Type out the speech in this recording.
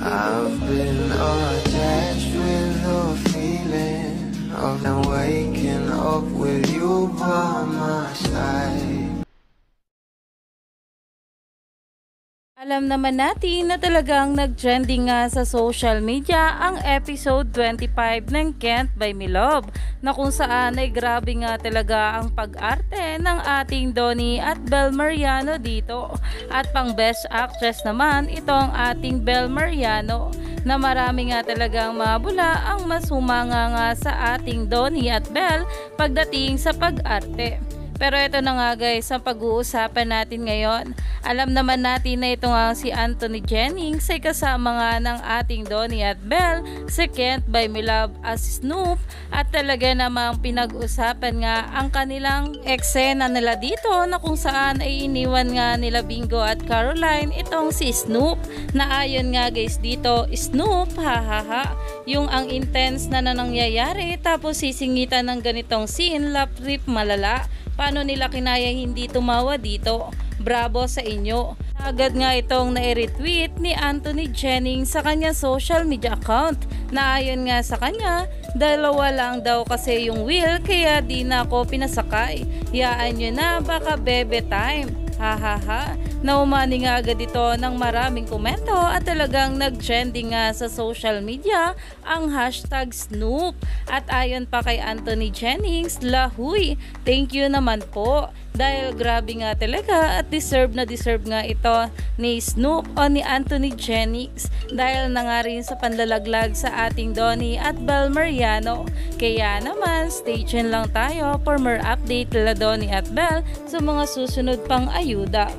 I've been attached with the feeling of not waking up with you by my side. Alam naman natin na talagang nag-trending nga sa social media ang episode 25 ng Can't Buy Me Love, na kung saan ay grabe nga talaga ang pag-arte ng ating Donnie at Bel Mariano dito. At pang best actress naman itong ating Bel Mariano, na marami nga talagang mabula ang masumanga nga sa ating Donnie at Bel pagdating sa pag-arte. Pero ito na nga guys ang pag-uusapan natin ngayon. Alam naman natin na ito nga si Anthony Jennings ay kasama nga ng ating Donnie at Bel sa Can't Buy Me Love as Snoop, at talaga namang pinag-usapan nga ang kanilang eksena nila dito, na kung saan ay iniwan nga nila Bingo at Caroline itong si Snoop, na ayon nga guys dito, Snoop hahaha yung ang intense na nangyayari, tapos sisingitan ng ganitong scene, lap rip malala. Paano nila kinaya hindi tumawa dito? Bravo sa inyo. Agad nga itong na-retweet ni Anthony Jennings sa kanyang social media account, na ayon nga sa kanya, dalawa lang daw kasi yung wheel kaya di na ako pinasakay. Yaan nyo na, baka bebe time. Hahaha. Naumani nga agad ito ng maraming komento at talagang nag-trending nga sa social media ang hashtag Snoop. At ayon pa kay Anthony Jennings, lahuy, thank you naman po. Dahil grabe nga talaga at deserve nga ito ni Snoop o ni Anthony Jennings, dahil na nga rin sa panlalaglag sa ating Donnie at Bel Mariano. Kaya naman, stay tuned lang tayo for more update nila Donnie at Bel sa mga susunod pang ayuda.